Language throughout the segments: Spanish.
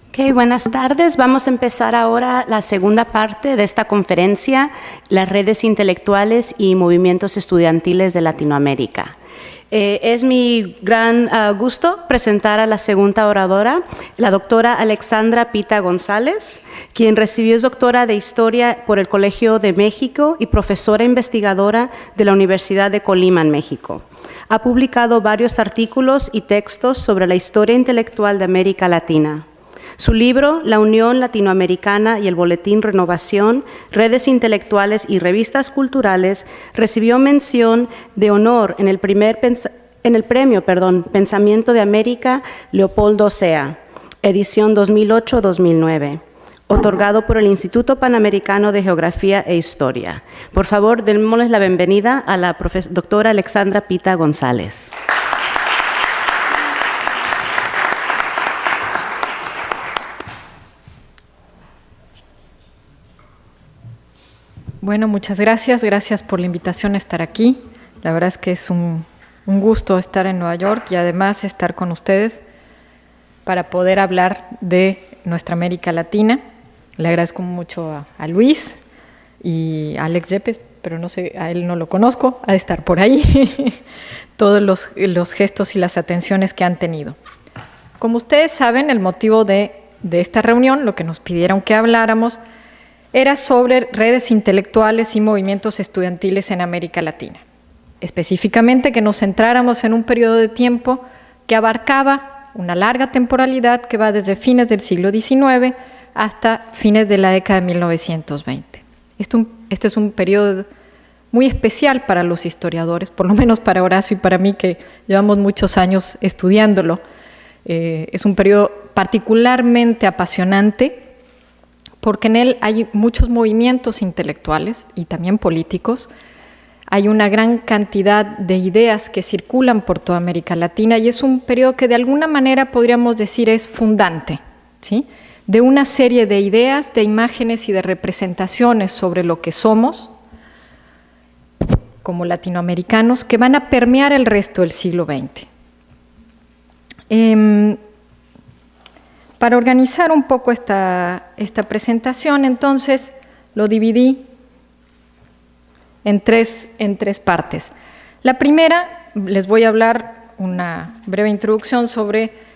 Ok, buenas tardes. Vamos a empezar ahora la segunda parte de esta conferencia, las redes intelectuales y movimientos estudiantiles de Latinoamérica. Es mi gran gusto presentar a la segunda oradora, la doctora Alexandra Pita González, quien recibió es doctora de Historia por el Colegio de México y profesora investigadora de la Universidad de Colima en México. Ha publicado varios artículos y textos sobre la historia intelectual de América Latina. Su libro, La Unión Latinoamericana y el Boletín Renovación, Redes Intelectuales y Revistas Culturales, recibió mención de honor en el premio Pensamiento de América Leopoldo Sea, edición 2008-2009, otorgado por el Instituto Panamericano de Geografía e Historia. Por favor, démosles la bienvenida a la doctora Alexandra Pita González. Bueno, muchas gracias. Gracias por la invitación a estar aquí. La verdad es que es un gusto estar en Nueva York y además estar con ustedes para poder hablar de nuestra América Latina. Le agradezco mucho a Luis y a Alex Yepes, pero no sé, a él no lo conozco, ha de estar por ahí. Todos los gestos y las atenciones que han tenido. Como ustedes saben, el motivo de esta reunión, lo que nos pidieron que habláramos, era sobre redes intelectuales y movimientos estudiantiles en América Latina. Específicamente que nos centráramos en un periodo de tiempo que abarcaba una larga temporalidad que va desde fines del siglo XIX hasta fines de la década de 1920. Este es un periodo muy especial para los historiadores, por lo menos para Horacio y para mí, que llevamos muchos años estudiándolo. Es un periodo particularmente apasionante, porque en él hay muchos movimientos intelectuales y también políticos. Hay una gran cantidad de ideas que circulan por toda América Latina y es un periodo que de alguna manera podríamos decir es fundante, ¿sí?, de una serie de ideas, de imágenes y de representaciones sobre lo que somos como latinoamericanos que van a permear el resto del siglo XX. Para organizar un poco esta presentación, entonces, lo dividí en tres partes. La primera, les voy a hablar una breve introducción sobre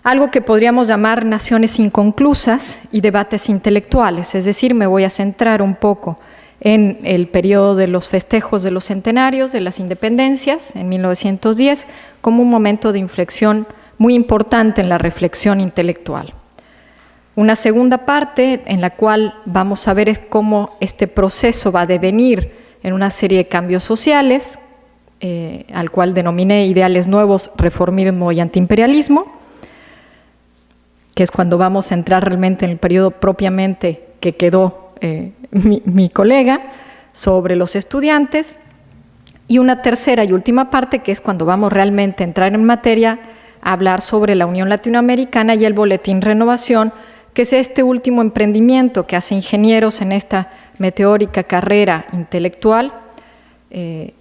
algo que podríamos llamar naciones inconclusas y debates intelectuales, es decir, me voy a centrar un poco en el periodo de los festejos de los centenarios de las independencias, en 1910, como un momento de inflexión muy importante en la reflexión intelectual. Una segunda parte en la cual vamos a ver es cómo este proceso va a devenir en una serie de cambios sociales, al cual denominé ideales nuevos, reformismo y antiimperialismo, que es cuando vamos a entrar realmente en el periodo propiamente que quedó mi colega, sobre los estudiantes, y una tercera y última parte que es cuando vamos realmente a entrar en materia, a hablar sobre la Unión Latinoamericana y el Boletín Renovación, que es este último emprendimiento que hace ingenieros en esta meteórica carrera intelectual, que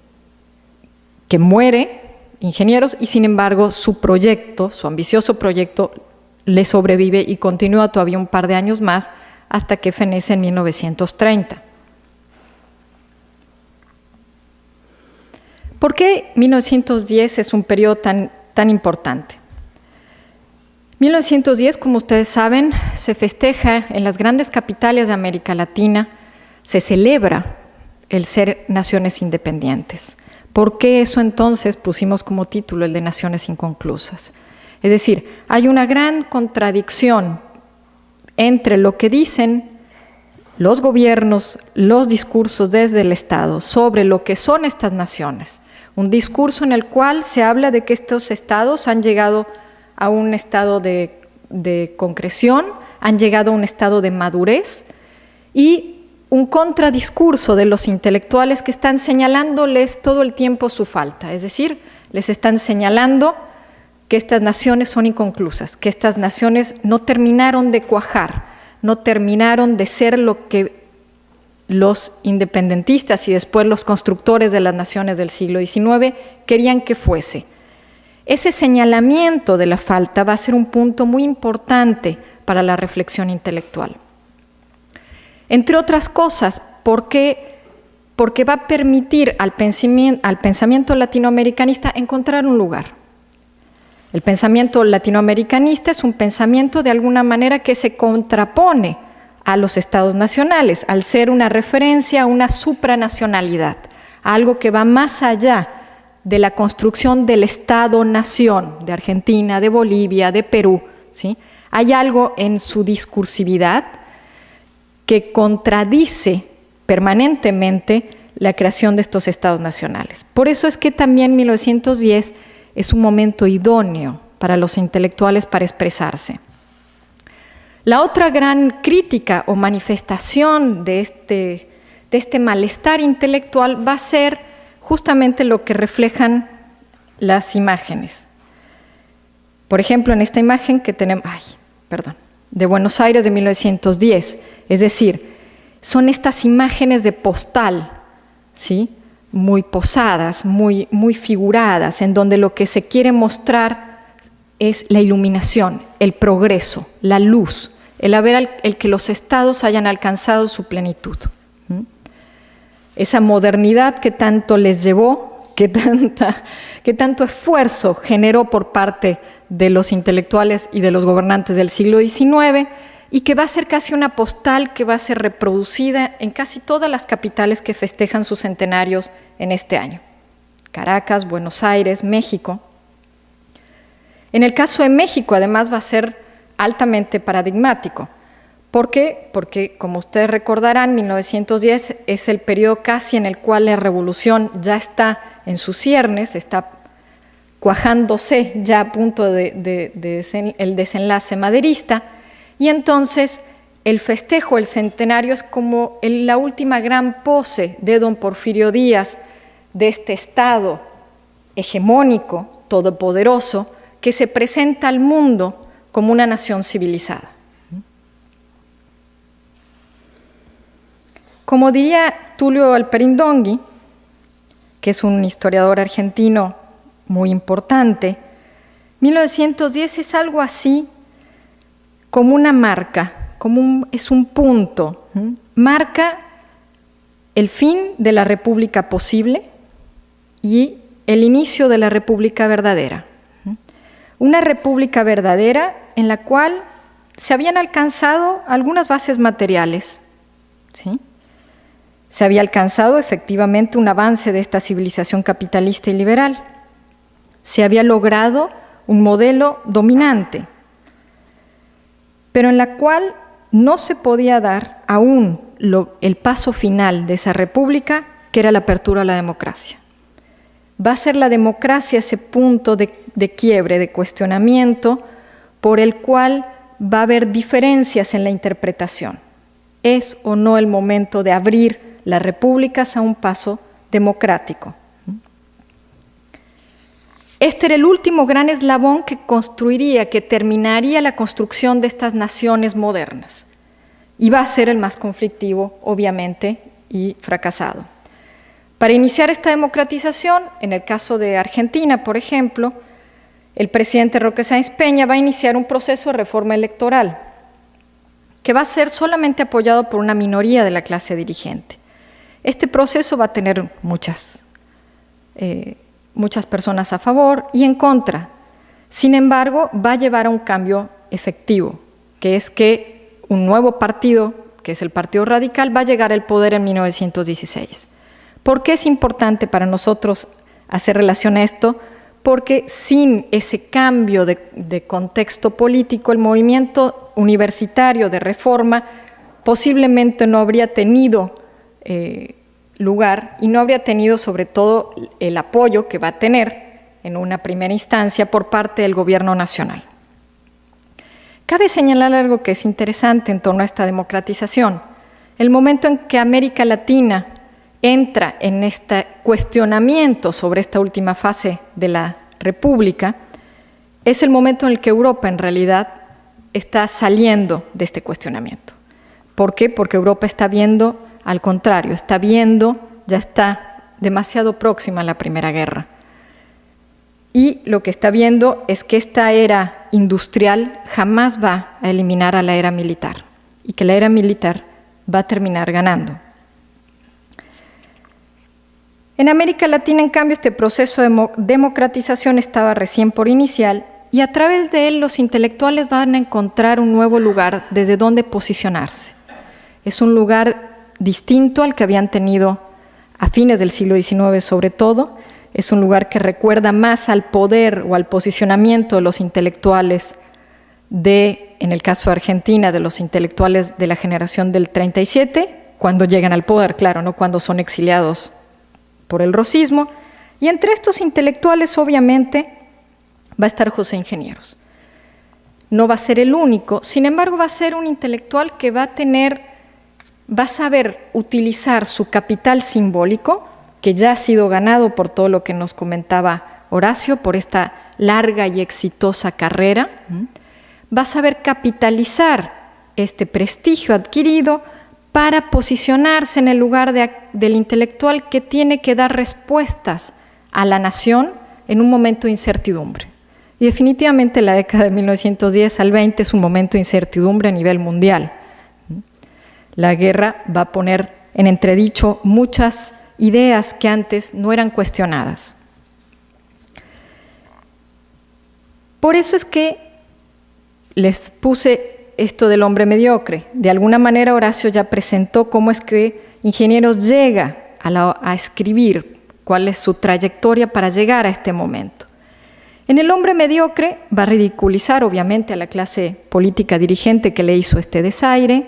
muere ingenieros y sin embargo su proyecto, su ambicioso proyecto, le sobrevive y continúa todavía un par de años más hasta que fenece en 1930. ¿Por qué 1910 es un periodo tan importante? 1910, como ustedes saben, se festeja en las grandes capitales de América Latina, se celebra el ser naciones independientes. ¿Por qué eso entonces pusimos como título el de naciones inconclusas? Es decir, hay una gran contradicción entre lo que dicen los gobiernos, los discursos desde el Estado sobre lo que son estas naciones. Un discurso en el cual se habla de que estos estados han llegado a un estado de concreción, han llegado a un estado de madurez, y un contradiscurso de los intelectuales que están señalándoles todo el tiempo su falta, es decir, les están señalando que estas naciones son inconclusas, que estas naciones no terminaron de cuajar, no terminaron de ser lo que los independentistas y después los constructores de las naciones del siglo XIX querían que fuese. ese señalamiento de la falta va a ser un punto muy importante para la reflexión intelectual. Entre otras cosas, porque va a permitir al pensamiento latinoamericanista encontrar un lugar. El pensamiento latinoamericanista es un pensamiento de alguna manera que se contrapone a los estados nacionales, al ser una referencia a una supranacionalidad, a algo que va más allá de la construcción del Estado-nación, de Argentina, de Bolivia, de Perú, ¿sí? Hay algo en su discursividad que contradice permanentemente la creación de estos estados nacionales. Por eso es que también 1910 es un momento idóneo para los intelectuales para expresarse. La otra gran crítica o manifestación de este malestar intelectual va a ser justamente lo que reflejan las imágenes. Por ejemplo, en esta imagen que tenemos, de Buenos Aires de 1910, es decir, son estas imágenes de postal, ¿sí? Muy posadas, muy figuradas, en donde lo que se quiere mostrar es la iluminación, el progreso, la luz, el que los estados hayan alcanzado su plenitud. Esa modernidad que tanto les llevó, que tanto esfuerzo generó por parte de los intelectuales y de los gobernantes del siglo XIX, y que va a ser casi una postal que va a ser reproducida en casi todas las capitales que festejan sus centenarios en este año. Caracas, Buenos Aires, México. En el caso de México, además, va a ser altamente paradigmático. ¿Por qué? Porque, como ustedes recordarán, 1910 es el periodo casi en el cual la revolución ya está en sus ciernes, está cuajándose ya a punto el desenlace maderista, y entonces el festejo, el centenario, es como la última gran pose de don Porfirio Díaz, de este Estado hegemónico, todopoderoso, que se presenta al mundo como una nación civilizada. Como diría Tulio Alperindongui, que es un historiador argentino muy importante, 1910 es algo así como una marca, es un punto, marca el fin de la república posible y el inicio de la república verdadera. Una república verdadera en la cual se habían alcanzado algunas bases materiales, ¿sí? Se había alcanzado efectivamente un avance de esta civilización capitalista y liberal. Se había logrado un modelo dominante, pero en la cual no se podía dar aún el paso final de esa república, que era la apertura a la democracia. Va a ser la democracia ese punto de quiebre, de cuestionamiento, por el cual va a haber diferencias en la interpretación. ¿Es o no el momento de abrir las repúblicas a un paso democrático? Este era el último gran eslabón que terminaría la construcción de estas naciones modernas. Y va a ser el más conflictivo, obviamente, y fracasado. Para iniciar esta democratización, en el caso de Argentina, por ejemplo, el presidente Roque Sáenz Peña va a iniciar un proceso de reforma electoral que va a ser solamente apoyado por una minoría de la clase dirigente. Este proceso va a tener muchas personas a favor y en contra. Sin embargo, va a llevar a un cambio efectivo, que es que un nuevo partido, que es el Partido Radical, va a llegar al poder en 1916. ¿Por qué es importante para nosotros hacer relación a esto? Porque sin ese cambio de contexto político, el movimiento universitario de reforma posiblemente no habría tenido lugar y no habría tenido sobre todo el apoyo que va a tener en una primera instancia por parte del gobierno nacional. Cabe señalar algo que es interesante en torno a esta democratización. El momento en que América Latina entra en este cuestionamiento sobre esta última fase de la República es el momento en el que Europa en realidad está saliendo de este cuestionamiento. ¿Por qué? Porque Europa está viendo al contrario, ya está demasiado próxima a la Primera Guerra. y lo que está viendo es que esta era industrial jamás va a eliminar a la era militar y que la era militar va a terminar ganando. En América Latina, en cambio, este proceso de democratización estaba recién por iniciar y a través de él los intelectuales van a encontrar un nuevo lugar desde donde posicionarse. Es un lugar distinto al que habían tenido a fines del siglo XIX sobre todo. Es un lugar que recuerda más al poder o al posicionamiento de los intelectuales en el caso de Argentina, de los intelectuales de la generación del 37, cuando llegan al poder, claro, no cuando son exiliados por el rosismo. Y entre estos intelectuales, obviamente, va a estar José Ingenieros. No va a ser el único, sin embargo, va a ser un intelectual que va a saber utilizar su capital simbólico, que ya ha sido ganado por todo lo que nos comentaba Horacio, por esta larga y exitosa carrera. Va a saber capitalizar este prestigio adquirido para posicionarse en el lugar del intelectual que tiene que dar respuestas a la nación en un momento de incertidumbre. Y definitivamente la década de 1910 al 20 es un momento de incertidumbre a nivel mundial. La guerra va a poner en entredicho muchas ideas que antes no eran cuestionadas. Por eso es que les puse esto del hombre mediocre. De alguna manera Horacio ya presentó cómo es que Ingenieros llega a escribir, cuál es su trayectoria para llegar a este momento. En el hombre mediocre va a ridiculizar obviamente a la clase política dirigente que le hizo este desaire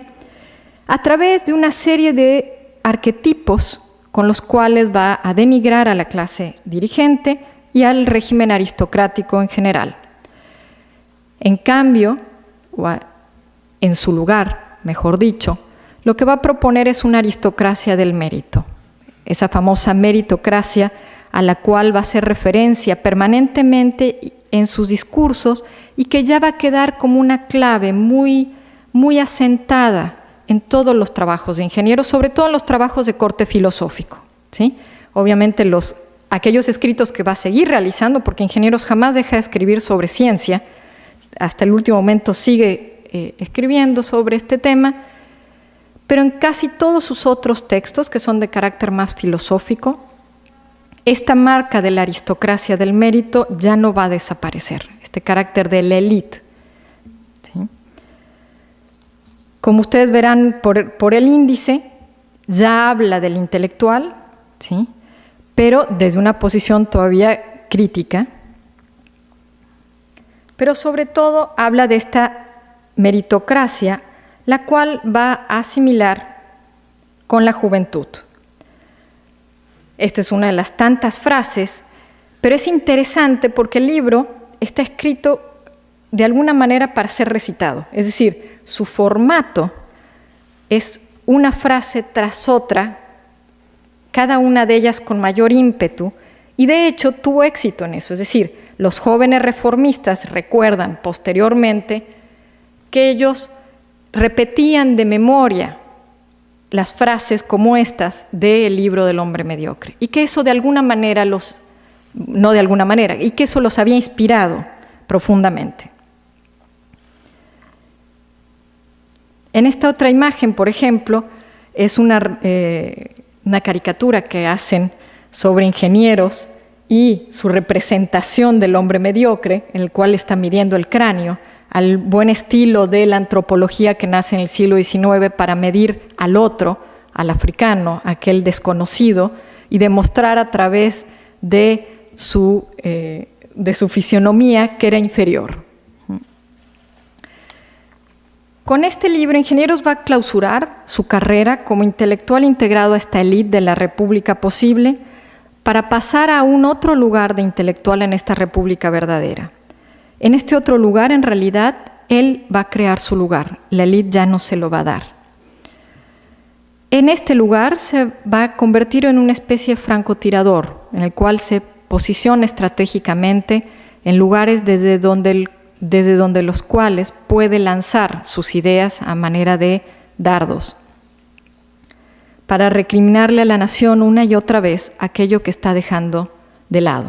a través de una serie de arquetipos con los cuales va a denigrar a la clase dirigente y al régimen aristocrático en general. En cambio, en su lugar, mejor dicho, lo que va a proponer es una aristocracia del mérito, esa famosa meritocracia a la cual va a hacer referencia permanentemente en sus discursos y que ya va a quedar como una clave muy, muy asentada en todos los trabajos de Ingenieros, sobre todo en los trabajos de corte filosófico, ¿sí? Obviamente aquellos escritos que va a seguir realizando, porque Ingenieros jamás deja de escribir sobre ciencia, hasta el último momento sigue escribiendo sobre este tema, pero en casi todos sus otros textos, que son de carácter más filosófico, esta marca de la aristocracia del mérito ya no va a desaparecer, este carácter de la élite. ¿Sí? Como ustedes verán por el índice, ya habla del intelectual, ¿sí? Pero desde una posición todavía crítica, pero sobre todo habla de esta meritocracia, la cual va a asimilar con la juventud. Esta es una de las tantas frases, pero es interesante porque el libro está escrito de alguna manera para ser recitado, es decir, su formato es una frase tras otra, cada una de ellas con mayor ímpetu, y de hecho tuvo éxito en eso, es decir, los jóvenes reformistas recuerdan posteriormente que ellos repetían de memoria las frases como estas del libro del hombre mediocre, y que eso de alguna manera y que eso los había inspirado profundamente. En esta otra imagen, por ejemplo, es una caricatura que hacen sobre Ingenieros y su representación del hombre mediocre, en el cual está midiendo el cráneo, al buen estilo de la antropología que nace en el siglo XIX para medir al otro, al africano, aquel desconocido, y demostrar a través de su fisionomía que era inferior. Con este libro, Ingenieros va a clausurar su carrera como intelectual integrado a esta élite de la República posible para pasar a un otro lugar de intelectual en esta República verdadera. En este otro lugar, en realidad, él va a crear su lugar. La élite ya no se lo va a dar. En este lugar se va a convertir en una especie de francotirador, en el cual se posiciona estratégicamente en lugares desde donde los cuales puede lanzar sus ideas a manera de dardos, para recriminarle a la nación una y otra vez aquello que está dejando de lado.